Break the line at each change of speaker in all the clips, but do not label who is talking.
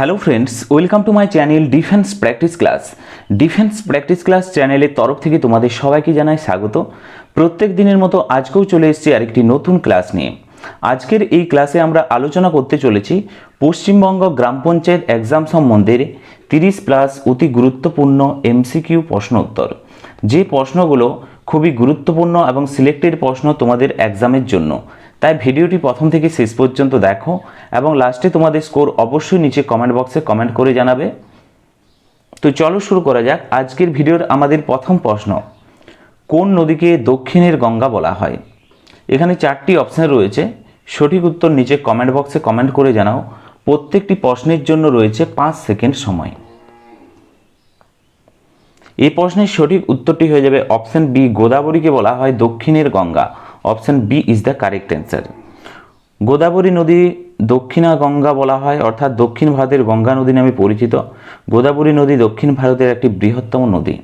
Hello friends, welcome to my channel defence practice class. Defence practice class চ্যানেলের তরফ থেকে তোমাদের সবাইকে জানাই স্বাগত। প্রত্যেক দিনের মতো আজকেও চলে এসেছি আরেকটি নতুন ক্লাস নিয়ে। আজকের এই ক্লাসে আমরা আলোচনা করতে চলেছি পশ্চিমবঙ্গ গ্রাম পঞ্চায়েত এক্সাম সম্বন্ধে 30+ অতি গুরুত্বপূর্ণ এমসিকিউ প্রশ্ন উত্তর। যে প্রশ্নগুলো খুবই গুরুত্বপূর্ণ এবং সিলেক্টেড প্রশ্ন তোমাদের এক্সামের জন্য। তাই ভিডিওটি প্রথম থেকে শেষ পর্যন্ত দেখো এবং লাস্টে তোমাদের স্কোর অবশ্যই নিচে কমেন্ট বক্সে কমেন্ট করে জানাবে। তো চলো শুরু করা যাক আজকের ভিডিওর আমাদের প্রথম প্রশ্ন। কোন নদীকে দক্ষিণের গঙ্গা বলা হয়? এখানে 4টি অপশন রয়েছে। সঠিক উত্তর নিচে কমেন্ট বক্সে কমেন্ট করে জানাও। প্রত্যেকটি প্রশ্নের জন্য রয়েছে 5 সেকেন্ড সময়। এই প্রশ্নের সঠিক উত্তরটি হয়ে যাবে অপশন বি, গোদাবরীকে বলা হয় দক্ষিণের Ganga. Option B is the correct answer. Godavari নদী দক্ষিণা গঙ্গা বলা হয়, অর্থাৎ দক্ষিণ ভারতের গঙ্গা নদী নামে পরিচিত। গোদাবরী নদী দক্ষিণ ভারতের একটি বৃহত্তম নদী।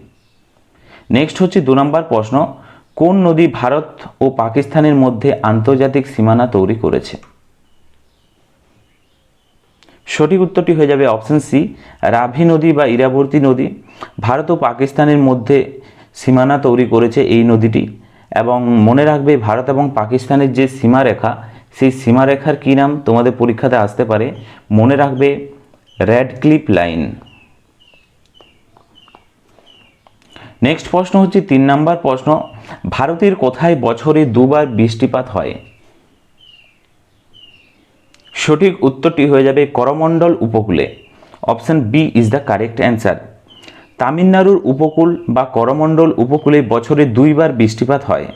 নেক্সট হচ্ছে 2 নম্বর প্রশ্ন। কোন নদী ভারত ও পাকিস্তানের মধ্যে আন্তর্জাতিক সীমানা তৈরি করেছে? সঠিক উত্তরটি হয়ে যাবে অপশন সি, রাভি নদী বা ইরাবতী নদী। ভারত ও পাকিস্তানের মধ্যে সীমানা তৈরি করেছে এই নদীটি। এবং মনে রাখবে ভারত এবং পাকিস্তানের যে সীমারেখা, সেই সীমারেখার কী নাম তোমাদের পরীক্ষাতে আসতে পারে। মনে রাখবে রেডক্লিফ লাইন। নেক্সট প্রশ্ন হচ্ছে 3 নম্বর প্রশ্ন। ভারতের কোথায় বছরে 2বার বৃষ্টিপাত হয়? সঠিক উত্তরটি হয়ে যাবে করমণ্ডল উপকূলে। Option B is the correct answer. তামিলনাড়ুর উপকূল বা করমণ্ডল উপকূলে বছরে 2বার বৃষ্টিপাত হয়।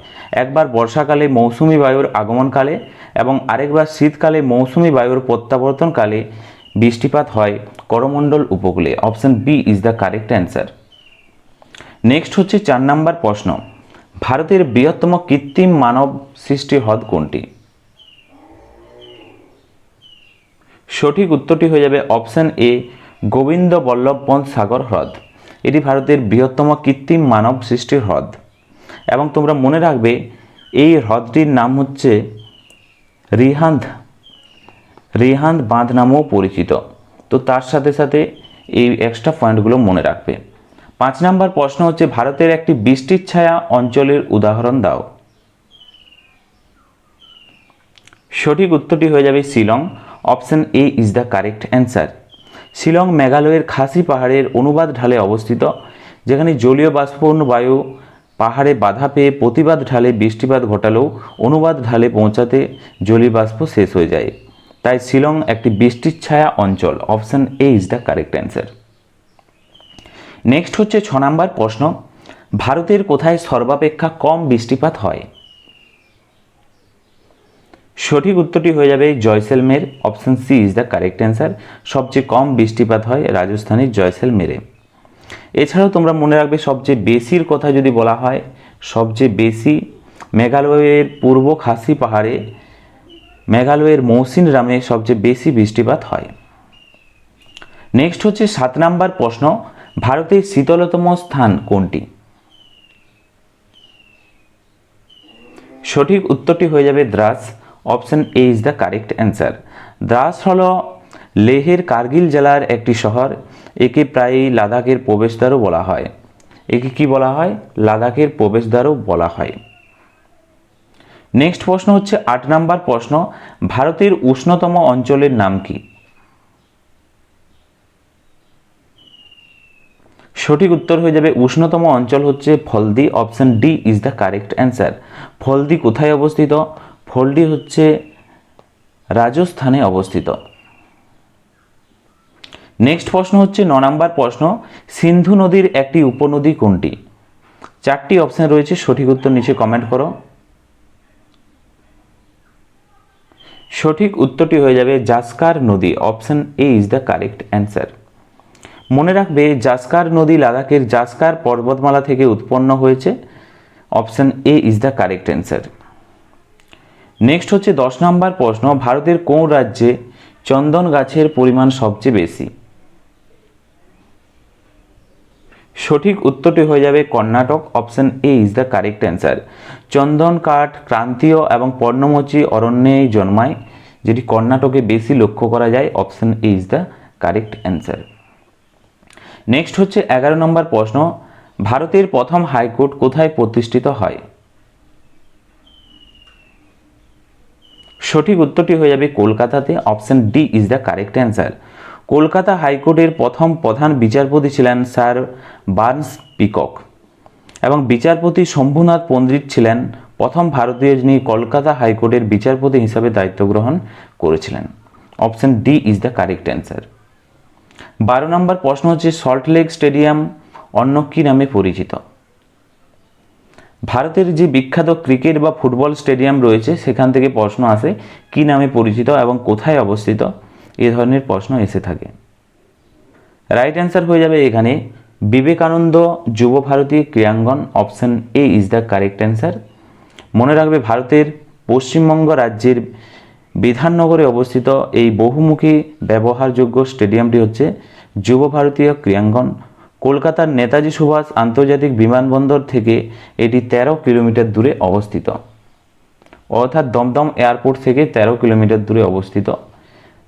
একবার বর্ষাকালে মৌসুমি বায়ুর আগমনকালে এবং আরেকবার শীতকালে মৌসুমি বায়ুর প্রত্যাবর্তনকালে বৃষ্টিপাত হয় করমণ্ডল উপকূলে। Option B is the correct answer. Next হচ্ছে 4 নম্বর প্রশ্ন। ভারতের বৃহত্তম কৃত্রিম মানব সৃষ্টি হ্রদ কোনটি? সঠিক উত্তরটি হয়ে যাবে অপশন এ, গোবিন্দ বল্লভ পন্ত সাগর হ্রদ। এটি ভারতের বৃহত্তম কৃত্রিম মানব সৃষ্টি হ্রদ। এবং তোমরা মনে রাখবে এই হ্রদটির নাম হচ্ছে রিহান্দ বাঁধ নামেও পরিচিত। তো তার সাথে সাথে এই এক্সট্রা পয়েন্টগুলো মনে রাখবে। 5 নম্বর প্রশ্ন হচ্ছে ভারতের একটি বৃষ্টির ছায়া অঞ্চলের উদাহরণ দাও। সঠিক উত্তরটি হয়ে যাবে Shillong. Option A is the correct answer. Shillong মেঘালয়ের খাসি পাহাড়ের অনুবাদ ঢালে অবস্থিত, যেখানে জলীয় বাষ্পপূর্ণ বায়ু পাহাড়ে বাধা পেয়ে প্রতিবাদ ঢালে বৃষ্টিপাত ঘটালেও অনুবাদ ঢালে পৌঁছাতে জলীয় বাষ্প শেষ হয়ে যায়। তাই শিলং একটি বৃষ্টির ছায়া অঞ্চল। Option A is the correct answer. Next হচ্ছে 6 নম্বর প্রশ্ন। ভারতের কোথায় সর্বাপেক্ষা কম বৃষ্টিপাত হয়? সঠিক উত্তরটি হয়ে যাবে Jaisalmer. Option C is the correct answer. সবচেয়ে কম বৃষ্টিপাত হয় রাজস্থানের জয়সলমেরে। এছাড়াও তোমরা মনে রাখবে সবচেয়ে বেশির কথা যদি বলা হয়, সবচেয়ে বেশি মেঘালয়ের পূর্ব খাসি পাহাড়ে, মেঘালয়ের মৌসিনরামে সবচেয়ে বেশি বৃষ্টিপাত হয়। নেক্সট হচ্ছে 7 নম্বর প্রশ্ন। ভারতের শীতলতম স্থান কোনটি? সঠিক উত্তরটি হয়ে যাবে Dras. Option A is the correct answer. Dras হল লেহের কার্গিল জেলার একটি শহর। একে প্রায়ই লাদাখের প্রবেশদ্বারও বলা হয়। একে কি বলা হয়? লাদাখের প্রবেশদ্বারও বলা হয়। নেক্সট প্রশ্ন হচ্ছে 8 নম্বর প্রশ্ন। ভারতের উষ্ণতম অঞ্চলের নাম কি? সঠিক উত্তর হয়ে যাবে উষ্ণতম অঞ্চল হচ্ছে Phalodi. Option D is the correct answer. Phalodi কোথায় অবস্থিত? ফলদি হচ্ছে রাজস্থানে অবস্থিত। নেক্সট প্রশ্ন হচ্ছে 9 নম্বর প্রশ্ন। সিন্ধু নদীর একটি উপনদী কোনটি? 4টি অপশন রয়েছে, সঠিক উত্তর নিচে কমেন্ট করো। সঠিক উত্তরটি হয়ে যাবে জাস্কার নদী। Option A is the correct answer. মনে রাখবে জাস্কার নদী লাদাখের জাস্কার পর্বতমালা থেকে উৎপন্ন হয়েছে। Option A is the correct answer. Next হচ্ছে 10 নম্বর প্রশ্ন। ভারতের কোন রাজ্যে চন্দন গাছের পরিমাণ সবচেয়ে বেশি? সঠিক উত্তরটি হয়ে যাবে Karnataka. Option A is the correct answer. চন্দন কাঠ ক্রান্তীয় এবং পর্ণমোচী অরণ্যেই জন্মায়, যেটি কর্ণাটকে বেশি লক্ষ্য করা যায়। Option A is the correct answer. Next হচ্ছে 11 নম্বর প্রশ্ন, ভারতের প্রথম হাইকোর্ট কোথায় প্রতিষ্ঠিত হয়? সঠিক উত্তরটি হয়ে যাবে কলকাতাতে। Option D is the correct answer. Kolkata হাইকোর্টের প্রথম প্রধান বিচারপতি ছিলেন স্যার বার্নস পিকক এবং বিচারপতি শম্ভুনাথ পণ্ডিত ছিলেন প্রথম ভারতীয় যিনি কলকাতা হাইকোর্টের বিচারপতি হিসাবে দায়িত্ব গ্রহণ করেছিলেন। Option D is the correct answer. 12 নম্বর প্রশ্ন হচ্ছে, সল্টলেক স্টেডিয়াম অন্য কী নামে পরিচিত? ভারতের যে বিখ্যাত ক্রিকেট বা ফুটবল স্টেডিয়াম রয়েছে সেখান থেকে প্রশ্ন আসে কী নামে পরিচিত এবং কোথায় অবস্থিত, এ ধরনের প্রশ্ন এসে থাকে। রাইট অ্যান্সার হয়ে যাবে এখানে Vivekananda Yuba Bharati Krirangan. Option A is the correct answer. মনে রাখবে ভারতের পশ্চিমবঙ্গ রাজ্যের বিধাননগরে অবস্থিত এই বহুমুখী ব্যবহারযোগ্য স্টেডিয়ামটি হচ্ছে যুব ভারতীয় ক্রীড়াঙ্গন। কলকাতার নেতাজি সুভাষ আন্তর্জাতিক বিমানবন্দর থেকে এটি 13 কিলোমিটার দূরে অবস্থিত, অর্থাৎ দমদম এয়ারপোর্ট থেকে 13 কিলোমিটার দূরে অবস্থিত।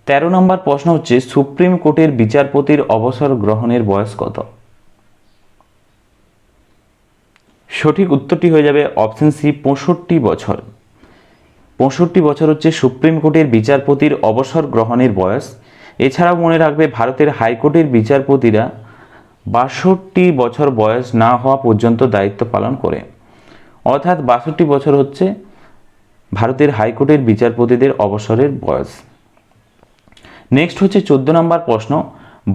13 নম্বর প্রশ্ন হচ্ছে, সুপ্রিম কোর্টের বিচারপতির অবসর গ্রহণের বয়স কত? সঠিক উত্তরটি হয়ে যাবে অপশন সি 65 বছর। 65 বছর হচ্ছে সুপ্রিম কোর্টের বিচারপতির অবসর গ্রহণের বয়স। এছাড়াও মনে রাখবে ভারতের হাইকোর্টের বিচারপতিরা 62 বছর বয়স না হওয়া পর্যন্ত দায়িত্ব পালন করে, অর্থাৎ 62 বছর হচ্ছে ভারতের হাইকোর্টের বিচারপতিদের অবসরের বয়স। নেক্সট হচ্ছে 14 নম্বর প্রশ্ন,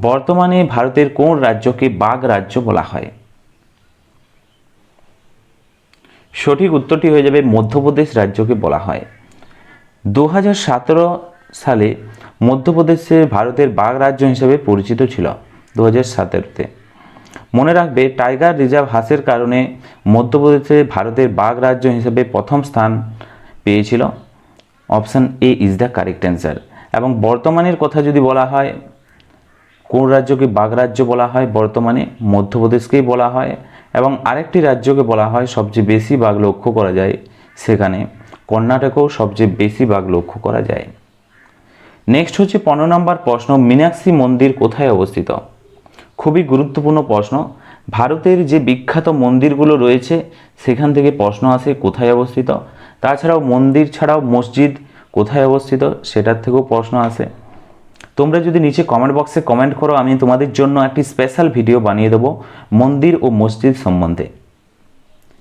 বর্তমানে ভারতের কোন রাজ্যকে বাঘ রাজ্য বলা হয়? সঠিক উত্তরটি হয়ে যাবে মধ্যপ্রদেশ রাজ্যকে বলা হয়। 2017 সালে মধ্যপ্রদেশে ভারতের বাঘ রাজ্য হিসেবে পরিচিত ছিল 2017-তে। মনে রাখবে টাইগার রিজার্ভ হ্রাসের কারণে মধ্যপ্রদেশে ভারতের বাঘ রাজ্য হিসেবে প্রথম স্থান পেয়েছিল। Option A is the correct answer. এবং বর্তমানের কথা যদি বলা হয় কোন রাজ্যকে বাঘ রাজ্য বলা হয়, বর্তমানে মধ্যপ্রদেশকেই বলা হয়। এবং আরেকটি রাজ্যকে বলা হয় সবচেয়ে বেশি বাঘ লক্ষ্য করা যায়, সেখানে কর্ণাটকেও সবচেয়ে বেশি বাঘ লক্ষ্য করা যায়। নেক্সট হচ্ছে 15 নম্বর প্রশ্ন, মীনাক্ষী মন্দির কোথায় অবস্থিত? খুবই গুরুত্বপূর্ণ প্রশ্ন। ভারতের যে বিখ্যাত মন্দিরগুলো রয়েছে সেখান থেকে প্রশ্ন আসে কোথায় অবস্থিত। তাছাড়াও মন্দির ছাড়াও মসজিদ কোথায় অবস্থিত সেটার থেকেও প্রশ্ন আসে। তোমরা যদি নিচে কমেন্ট বক্সে কমেন্ট করো, আমি তোমাদের জন্য একটি স্পেশাল ভিডিও বানিয়ে দেবো মন্দির ও মসজিদ সম্বন্ধে।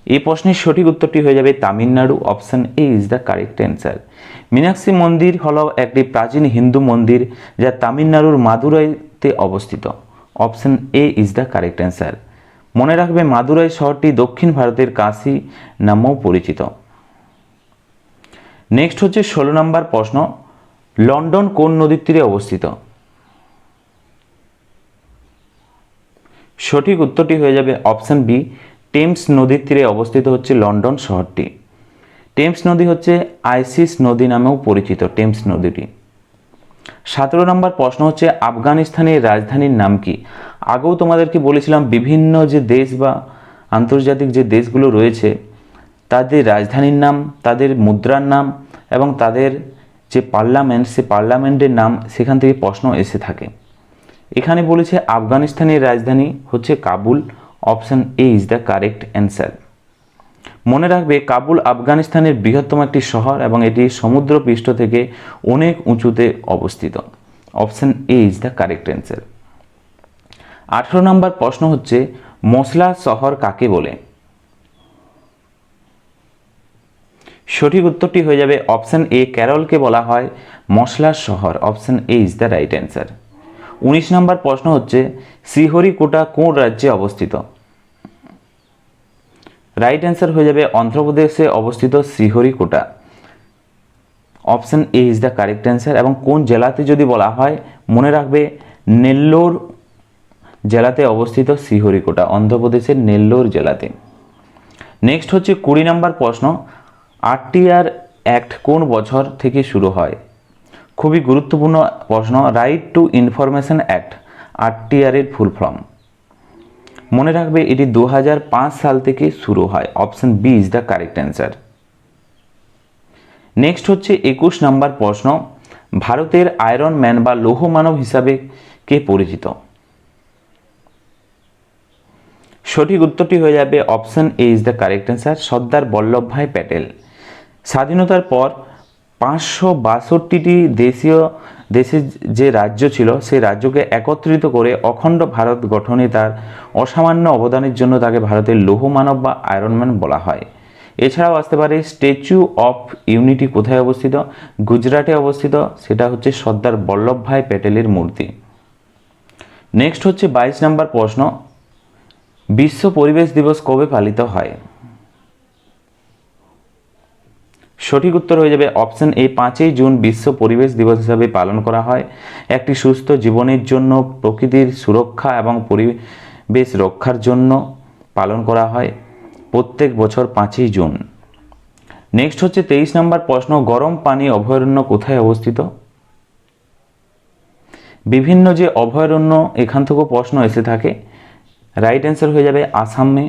এই প্রশ্নের সঠিক উত্তরটি হয়ে যাবে Tamil Nadu. Option A is the correct answer. Meenakshi মন্দির হলো একটি প্রাচীন হিন্দু মন্দির যা তামিলনাড়ুর মাদুরাইতে অবস্থিত। Option A is the correct answer. মনে রাখবে মাদুরাই শহরটি দক্ষিণ ভারতের কাশী নামেও পরিচিত। নেক্সট হচ্ছে 16 নম্বর প্রশ্ন, লন্ডন কোন নদীর তীরে অবস্থিত? সঠিক উত্তরটি হয়ে যাবে অপশন বি, টেমস নদীর তীরে অবস্থিত হচ্ছে লন্ডন শহরটি। টেমস নদী হচ্ছে আইসিস নদী নামেও পরিচিত টেমস নদীটি। 17 নম্বর প্রশ্ন হচ্ছে, আফগানিস্তানের রাজধানীর নাম কি? আগেও তোমাদেরকে বলেছিলাম বিভিন্ন যে দেশ বা আন্তর্জাতিক যে দেশগুলো রয়েছে তাদের রাজধানীর নাম, তাদের মুদ্রার নাম এবং তাদের যে পার্লামেন্ট সে পার্লামেন্টের নাম সেখান থেকে প্রশ্ন এসে থাকে। এখানে বলেছে আফগানিস্তানের রাজধানী হচ্ছে Kabul. Option A is the correct answer. মনে রাখবে কাবুল আফগানিস্তানের বৃহত্তম একটি শহর এবং এটি সমুদ্রপৃষ্ঠ থেকে অনেক উঁচুতে অবস্থিত। Option A is the correct answer. 18 নম্বর প্রশ্ন হচ্ছে, মশলা শহর কাকে বলে? সঠিক উত্তরটি হয়ে যাবে অপশন এ, কেরলকে বলা হয় মশলার শহর। Option A is the right answer. 19 নম্বর প্রশ্ন হচ্ছে, শ্রীহরিকোটা কোন রাজ্যে অবস্থিত? রাইট অ্যান্সার হয়ে যাবে অন্ধ্রপ্রদেশে অবস্থিত Sriharikota. Option A is the correct answer. এবং কোন জেলাতে যদি বলা হয়, মনে রাখবে নেল্লোর জেলাতে অবস্থিত শ্রীহরিকোটা, অন্ধ্রপ্রদেশের নেল্লোর জেলাতে। নেক্সট হচ্ছে 20 নম্বর প্রশ্ন, আরটিআর অ্যাক্ট কোন বছর থেকে শুরু হয়? খুবই গুরুত্বপূর্ণ প্রশ্ন। Right two information act, RTR এর ফুল ফর্ম। মনে রাখবে এটি 2005 সাল থেকে শুরু হয়। Option B is the correct answer. Next হচ্ছে 21 নম্বর প্রশ্ন, ভারতের আয়রন ম্যান বা লৌহ মানব হিসাবে কে পরিচিত? সঠিক উত্তরটি হয়ে যাবে option A is the correct answer, Sardar Vallabhbhai Patel. স্বাধীনতার পর 562টি দেশের যে রাজ্য ছিল সেই রাজ্যকে একত্রিত করে অখণ্ড ভারত গঠনে তার অসামান্য অবদানের জন্য তাকে ভারতের লৌহ মানব বা আয়রনম্যান বলা হয়। এছাড়াও আসতে পারে স্ট্যাচু অফ ইউনিটি কোথায় অবস্থিত? গুজরাটে অবস্থিত, সেটা হচ্ছে সর্দার বল্লভভাই প্যাটেলের মূর্তি। নেক্সট হচ্ছে 22 নম্বর প্রশ্ন, বিশ্ব পরিবেশ দিবস কবে পালিত হয়? সঠিক উত্তর হয়ে যাবে অপশন এ 5ই জুন বিশ্ব পরিবেশ দিবস হিসাবে পালন করা হয়। একটি সুস্থ জীবনের জন্য প্রকৃতির সুরক্ষা এবং পরিবেশ রক্ষার জন্য পালন করা হয় প্রত্যেক বছর 5ই জুন। নেক্সট হচ্ছে 23 নম্বর প্রশ্ন, গরম পানি অভয়ারণ্য কোথায় অবস্থিত? বিভিন্ন যে অভয়ারণ্য এখান থেকেও প্রশ্ন এসে থাকে, রাইট অ্যান্সার হয়ে যাবে আসামে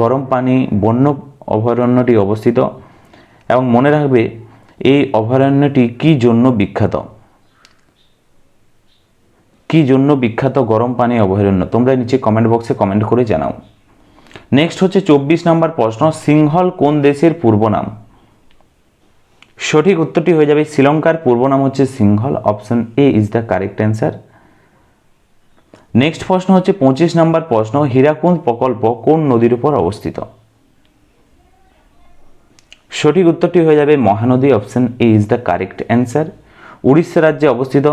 গরম পানি বন্য অভয়ারণ্যটি অবস্থিত। এবং মনে রাখবে এই অভয়ারণ্যটি কী জন্য বিখ্যাত? কী জন্য বিখ্যাত গরম পানি অভয়ারণ্য? তোমরা নিচে কমেন্ট বক্সে কমেন্ট করে জানাও। নেক্সট হচ্ছে 24 নম্বর প্রশ্ন, সিংহল কোন দেশের পূর্ব নাম? সঠিক উত্তরটি হয়ে যাবে শ্রীলঙ্কার পূর্ব নাম হচ্ছে Sinhala, option A is the correct answer. Next প্রশ্ন হচ্ছে 25 নম্বর প্রশ্ন, হীরাকুন্দ প্রকল্প কোন নদীর উপর অবস্থিত? সঠিক উত্তরটি হয়ে যাবে Mahanadi, option A is the correct answer. Orissa রাজ্যে অবস্থিত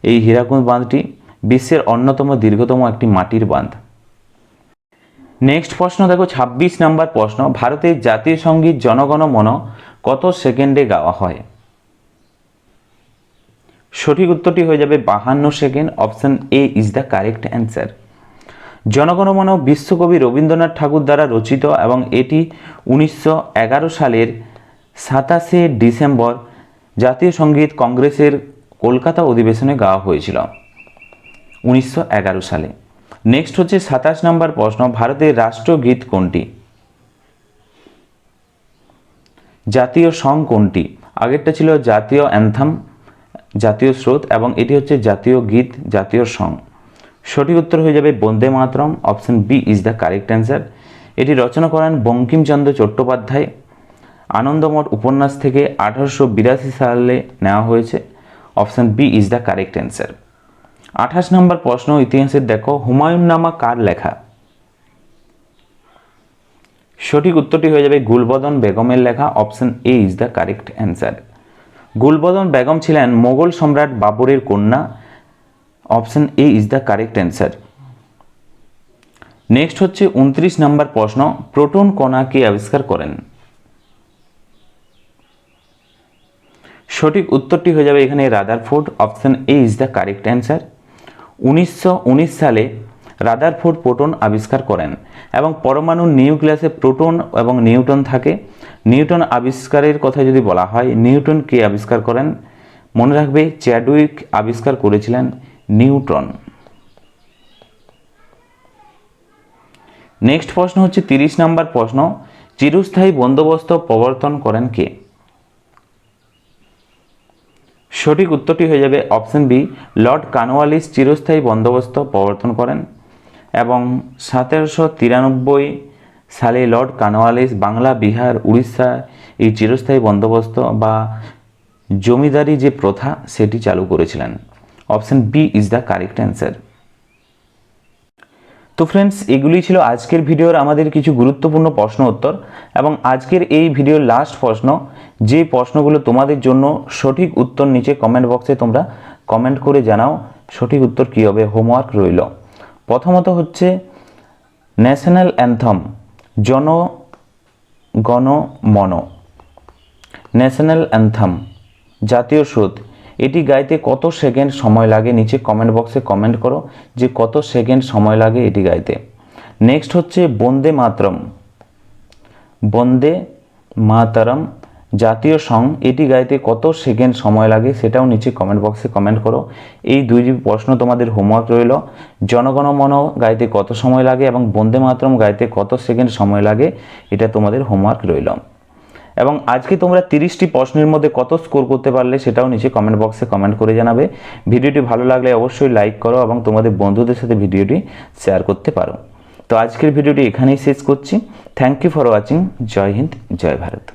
এই হীরাকুন্দ বাঁধটি বিশ্বের অন্যতম দীর্ঘতম একটি মাটির বাঁধ। নেক্সট প্রশ্ন দেখো 26 নম্বর প্রশ্ন, ভারতের জাতীয় সঙ্গীত জনগণ মন কত সেকেন্ডে গাওয়া হয়? সঠিক উত্তরটি হয়ে যাবে 52 second, option A is the correct answer. জনগণ মন বিশ্বকবি রবীন্দ্রনাথ ঠাকুর দ্বারা রচিত এবং এটি 1911 সালের 27শে ডিসেম্বর জাতীয় সঙ্গীত কংগ্রেসের কলকাতা অধিবেশনে গাওয়া হয়েছিল 1911 সালে। নেক্সট হচ্ছে 27 নম্বর প্রশ্ন, ভারতের রাষ্ট্রগীত কোনটি? জাতীয় সং কোনটি? আগেরটা ছিল জাতীয় অ্যান্থাম, জাতীয় স্রোত, এবং এটি হচ্ছে জাতীয় গীত, জাতীয় সং। সঠিক উত্তর হয়ে যাবে Bande Mataram, option B is the correct answer. এটি রচনা করেন বঙ্কিমচন্দ্র চট্টোপাধ্যায়। আনন্দমঠ উপন্যাস থেকে 1882 সালে নেওয়া হয়েছে, option B is the correct answer. 28 নম্বর প্রশ্ন, ইতিহাসের দেখো, হুমায়ুন নামা কার লেখা? সঠিক উত্তরটি হয়ে যাবে গুলবদন বেগমের লেখা, option A is the correct answer. Gulbadan Begum ছিলেন মোগল সম্রাট বাবরের কন্যা, option A is the correct answer. Next হচ্ছে 29 নম্বর প্রশ্ন, প্রোটন কণা কে আবিষ্কার করেন? সঠিক উত্তরটি হয়ে যাবে এখানে Rutherford, option A is the correct answer. 1919 সালে রাদারফোর্ড প্রোটন আবিষ্কার করেন এবং পরমাণুর নিউক্লিয়াসে প্রোটন এবং নিউট্রন থাকে। নিউটন আবিষ্কারের কথা যদি বলা হয়, নিউটন কে আবিষ্কার করেন? মনে রাখবে চ্যাডউইক আবিষ্কার করেছিলেন নিউট্রন। নেক্সট প্রশ্ন হচ্ছে 30 নম্বর প্রশ্ন, চিরস্থায়ী বন্দোবস্ত প্রবর্তন করেন কে? সঠিক উত্তরটি হয়ে যাবে অপশন বি, লর্ড কর্নওয়ালিস চিরস্থায়ী বন্দোবস্ত প্রবর্তন করেন এবং 1793 সালে লর্ড কর্নওয়ালিস বাংলা, বিহার, উড়িষ্যা এই চিরস্থায়ী বন্দোবস্ত বা জমিদারি যে প্রথা সেটি চালু করেছিলেন, option B is the correct answer. তো ফ্রেন্ডস, এগুলি ছিল আজকের ভিডিওর আমাদের কিছু গুরুত্বপূর্ণ প্রশ্ন উত্তর, এবং আজকের এই ভিডিওর লাস্ট প্রশ্ন, যে প্রশ্নগুলো তোমাদের জন্য সঠিক উত্তর নিচে কমেন্ট বক্সে তোমরা কমেন্ট করে জানাও সঠিক উত্তর কী হবে, হোমওয়ার্ক রইল। প্রথমত হচ্ছে ন্যাশনাল অ্যান্থম জনগণ মন, ন্যাশনাল অ্যান্থম জাতীয় স্রোত, এটি গাইতে কত সেকেন্ড সময় লাগে? নিচে কমেন্ট বক্সে কমেন্ট করো যে কত সেকেন্ড সময় লাগে এটি গাইতে। নেক্সট হচ্ছে বন্দে মাতরম, বন্দে মাতরম জাতীয় সং, এটি গাইতে কত সেকেন্ড সময় লাগে সেটাও নিচে কমেন্ট বক্সে কমেন্ট করো। এই দুই প্রশ্ন তোমাদের হোমওয়ার্ক রইল। জনগণ মন গাইতে কত সময় লাগে এবং বন্দে মাতরম গাইতে কত সেকেন্ড সময় লাগে, এটা তোমাদের হোমওয়ার্ক রইল। এবং আজকে তোমরা 30টি প্রশ্নের মধ্যে কত স্কোর করতে পারলে সেটাও নিচে কমেন্ট বক্সে কমেন্ট করে জানাবে। ভিডিওটি ভালো লাগলে অবশ্যই লাইক করো এবং তোমাদের বন্ধুদের সাথে ভিডিওটি শেয়ার করতে পারো। তো আজকের ভিডিওটি এখানেই শেষ করছি। Thank you for watching. জয় হিন্দ, জয় ভারত।